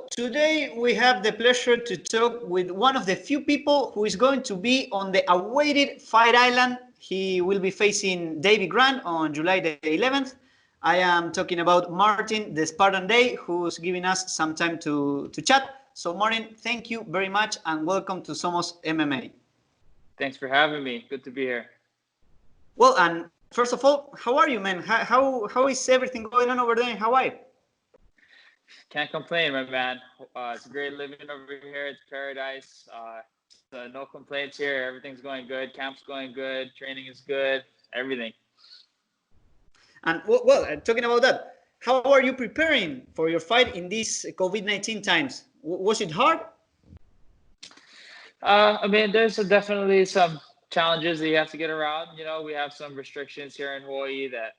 today we have the pleasure to talk with one of the few people who is going to be on the awaited Fight Island. He will be facing David Grant on July the 11th. I am talking about Martin, the Spartan Day, who's giving us some time to chat. So Martin, thank you very much and welcome to Somos MMA. Thanks for having me. Good to be here. Well, and first of all, how are you, man? How is everything going on over there in Hawaii? Can't complain, my man. It's great living over here. It's paradise. So no complaints here. Everything's going good. Camp's going good. Training is good. Everything. And well, talking about that, how are you preparing for your fight in these COVID-19 times? Was it hard? I mean, there's definitely some challenges that you have to get around. You know, we have some restrictions here in Hawaii that,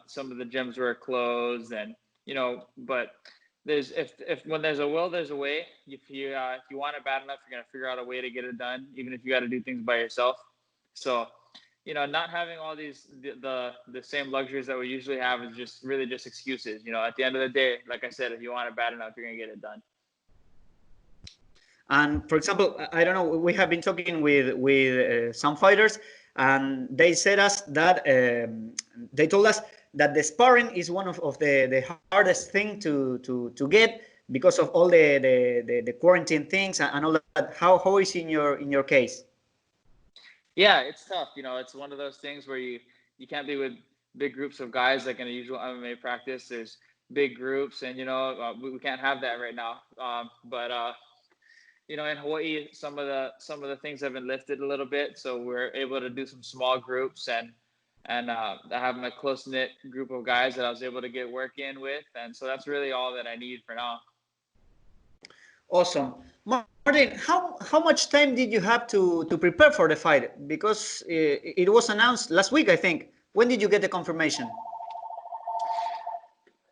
some of the gyms were closed, and but there's if when there's a will, there's a way. If you want it bad enough, you're gonna figure out a way to get it done, even if you got to do things by yourself. So, not having all these the same luxuries that we usually have is just excuses. At the end of the day, like I said, if you want it bad enough, you're gonna get it done. And for example, I don't know, we have been talking with some fighters, and they said us that they told us that the sparring is one of the hardest thing to get because of all the quarantine things and all that. How is in your case? Yeah, it's tough. It's one of those things where you can't be with big groups of guys like in a usual MMA practice. There's big groups, and we can't have that right now. But in Hawaii, some of the things have been lifted a little bit, so we're able to do some small groups, and I have my close-knit group of guys that I was able to get work in with, and so that's really all that I need for now. Awesome. Martin, how much time did you have to prepare for the fight? Because it was announced last week, I think. When did you get the confirmation?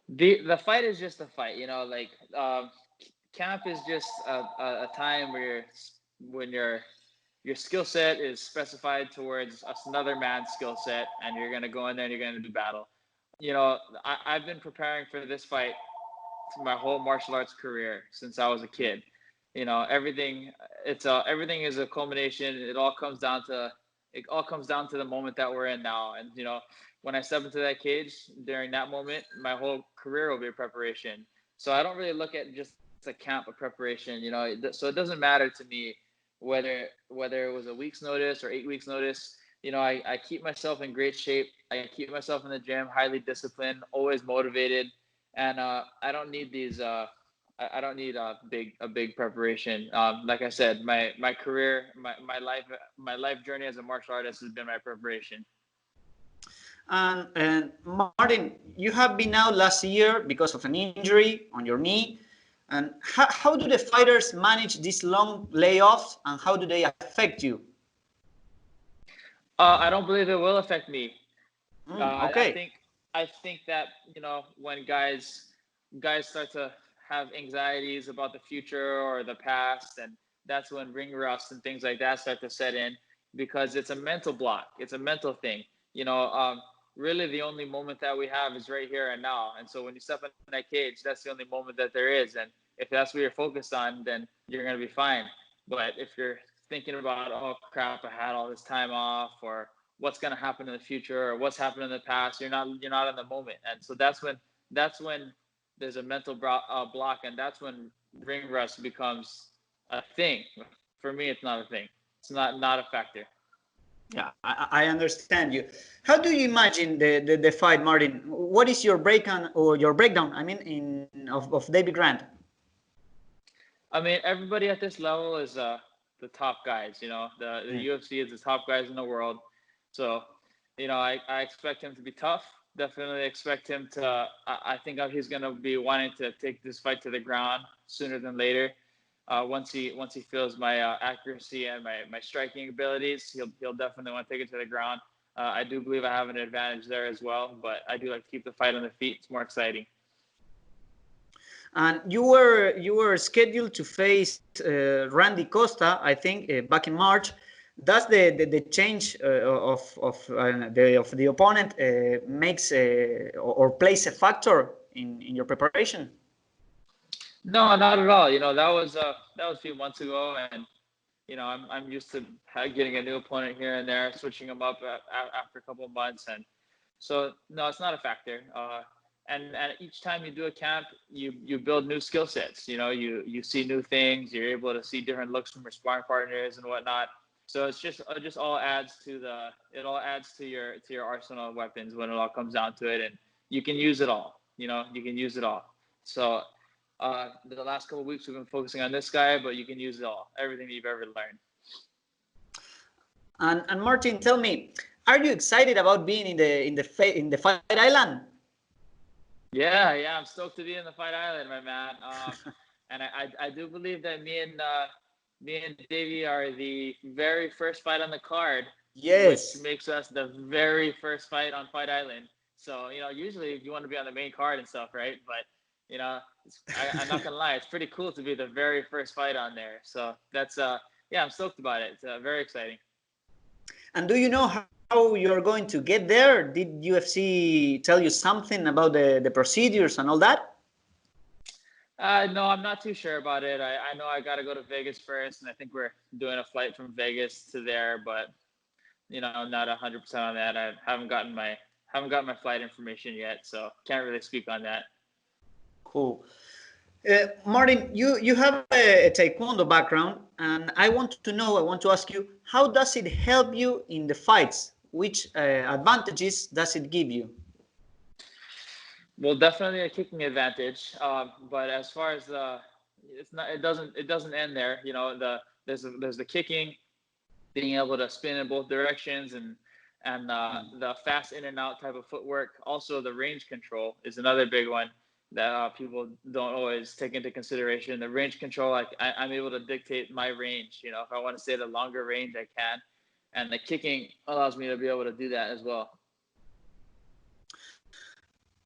The fight is just a fight, camp is just a time where when your skill set is specified towards another man's skill set, and you're going to go in there and you're going to do battle. I've been preparing for this fight for my whole martial arts career since I was a kid. Everything is a culmination. It all comes down to the moment that we're in now. And when I step into that cage during that moment, my whole career will be a preparation. So I don't really look at just a camp of preparation, so it doesn't matter to me whether it was a week's notice or 8 weeks notice. I keep myself in great shape. I keep myself in the gym, highly disciplined, always motivated, and I don't need these. I don't need a big preparation. Like I said, my career, my life journey as a martial artist has been my preparation. And Martin, you have been out last year because of an injury on your knee. And how do the fighters manage these long layoffs, and how do they affect you? I don't believe it will affect me. Okay. I think that when guys start to have anxieties about the future or the past, and that's when ring rust and things like that start to set in, because it's a mental block. It's a mental thing. Really the only moment that we have is right here and now. And so when you step in that cage, that's the only moment that there is. And if that's what you're focused on, then you're going to be fine. But if you're thinking about, oh crap, I had all this time off, or what's going to happen in the future, or what's happened in the past, you're not in the moment. And so that's when there's a mental block, and that's when ring rust becomes a thing. For me, it's not a thing. It's not a factor. Yeah, I understand you. How do you imagine the fight, Martin? What is your breakdown? I mean, of David Grant? I mean, everybody at this level is the top guys. The UFC is the top guys in the world. So, I expect him to be tough. Definitely expect him to. I think he's going to be wanting to take this fight to the ground sooner than later. Once he feels my accuracy and my striking abilities, he'll definitely want to take it to the ground. I do believe I have an advantage there as well, but I do like to keep the fight on the feet. It's more exciting. And you were scheduled to face Randy Costa, I think, back in March. Does the change of the opponent makes or plays a factor in your preparation? No, not at all. That was a few months ago, and I'm used to getting a new opponent here and there, switching them up after a couple of months, and so no, it's not a factor. And each time you do a camp, you build new skill sets. You see new things. You're able to see different looks from your sparring partners and whatnot. So it just all adds to your arsenal of weapons when it all comes down to it, and you can use it all. You can use it all. So the last couple of weeks we've been focusing on this guy, but you can use it all, everything you've ever learned. And Martin, tell me, are you excited about being in the fight island? Yeah, I'm stoked to be in the fight island, my man. And I do believe that me and Davey are the very first fight on the card. Yes. Which makes us the very first fight on Fight Island. So, usually you want to be on the main card and stuff, right? But, I'm not going to lie. It's pretty cool to be the very first fight on there. So that's, I'm stoked about it. It's very exciting. And do you know how you're going to get there? Did UFC tell you something about the procedures and all that? No, I'm not too sure about it. I know I got to go to Vegas first, and I think we're doing a flight from Vegas to there, but I'm not 100% on that. I haven't gotten my flight information yet, so can't really speak on that. Cool. Martin, you have a taekwondo background, and I want to ask you, how does it help you in the fights? Which advantages does it give you? Well, definitely a kicking advantage. But as far as it doesn't end there. There's the kicking, being able to spin in both directions, and the fast in and out type of footwork. Also, the range control is another big one that people don't always take into consideration. The range control, I'm able to dictate my range. If I want to stay at a longer range, I can. And the kicking allows me to be able to do that as well.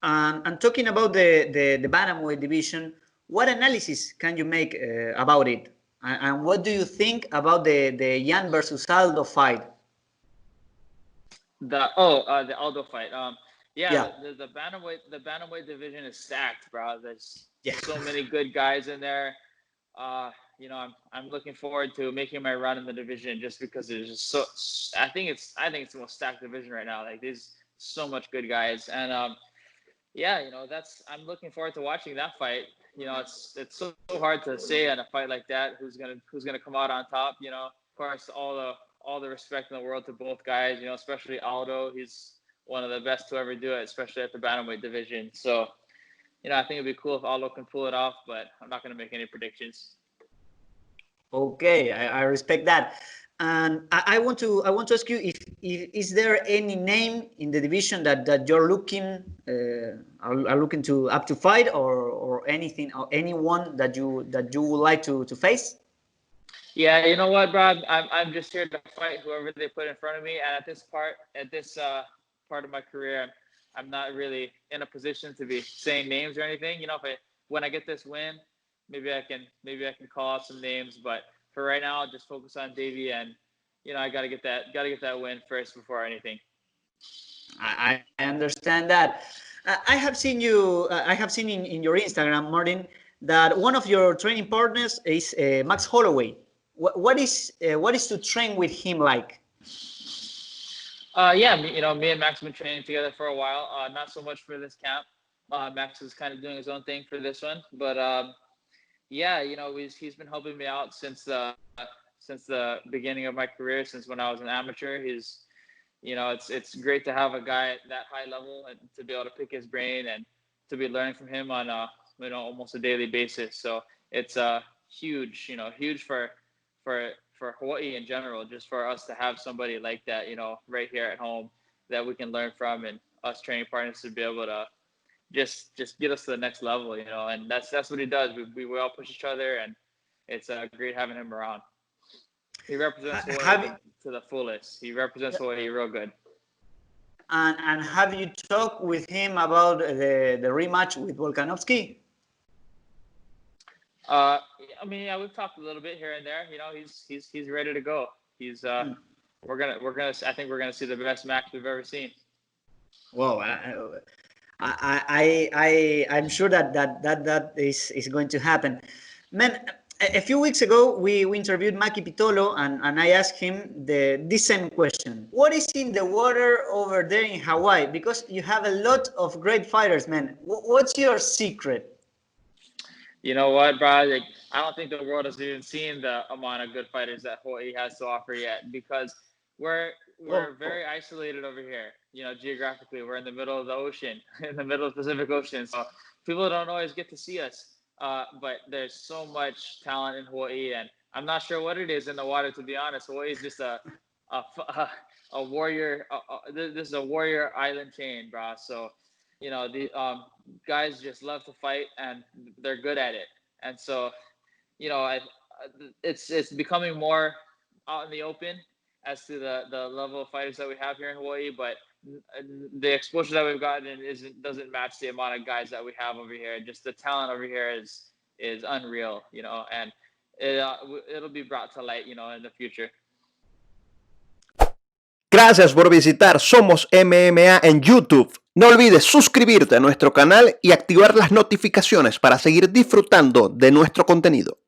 And talking about the bantamweight division, what analysis can you make about it? And what do you think about the Jan versus Aldo fight? The Aldo fight. The bantamweight division is stacked, bro. There's so many good guys in there. I'm looking forward to making my run in the division just because it's just so. I think it's the most stacked division right now. Like, there's so much good guys, and I'm looking forward to watching that fight. It's so hard to say on a fight like that who's gonna come out on top. Of course, all the respect in the world to both guys. Especially Aldo. He's one of the best to ever do it, especially at the bantamweight division. So, I think it'd be cool if Aldo can pull it off, but I'm not gonna make any predictions. Okay, I respect that. And I want to ask you if is there any name in the division that you're looking are looking to up to fight, or anything, or anyone that you would like to face? Yeah, you know what, bro? I'm just here to fight whoever they put in front of me. And at this part of my career, I'm not really in a position to be saying names or anything. When I get this win, maybe I can call out some names, but for right now, I'll just focus on Davey, and I gotta get that win first before anything. I understand that. I have seen you. I have seen in your Instagram, Martin, that one of your training partners is Max Holloway. What is to train with him like? Me and Max have been training together for a while. Not so much for this camp. Max is kind of doing his own thing for this one, but he's been helping me out since the beginning of my career, since when I was an amateur. It's great to have a guy at that high level and to be able to pick his brain and to be learning from him on almost a daily basis. So it's huge for Hawaii in general, just for us to have somebody like that, right here at home that we can learn from, and us training partners to be able to just get us to the next level, and that's what he does. We all push each other, and it's great having him around. He represents Hawaii to the fullest. He represents Hawaii real good. And have you talked with him about the rematch with Volkanovski? We've talked a little bit here and there. He's ready to go. He's I think we're gonna see the best Max we've ever seen. Well, I'm sure that is going to happen. Man, a few weeks ago, we interviewed Maki Pitolo, and I asked him this same question. What is in the water over there in Hawaii? Because you have a lot of great fighters, man. What's your secret? You know what, bro? Like, I don't think the world has even seen the amount of good fighters that Hawaii has to offer yet, because we're very isolated over here. You know, geographically, we're in the middle of the ocean, in the middle of the Pacific Ocean. So people don't always get to see us. But there's so much talent in Hawaii, and I'm not sure what it is in the water, to be honest. Hawaii is just a warrior. This is a warrior island chain, bro. So, you know, the guys just love to fight, and they're good at it. And so, you know, it's becoming more out in the open as to the level of fighters that we have here in Hawaii, but the exposure that we've gotten doesn't match the amount of guys that we have over here. Just the talent over here is unreal, you know, and it'll be brought to light, you know, in the future. Gracias por visitar Somos MMA en YouTube. No olvides suscribirte a nuestro canal y activar las notificaciones para seguir disfrutando de nuestro contenido.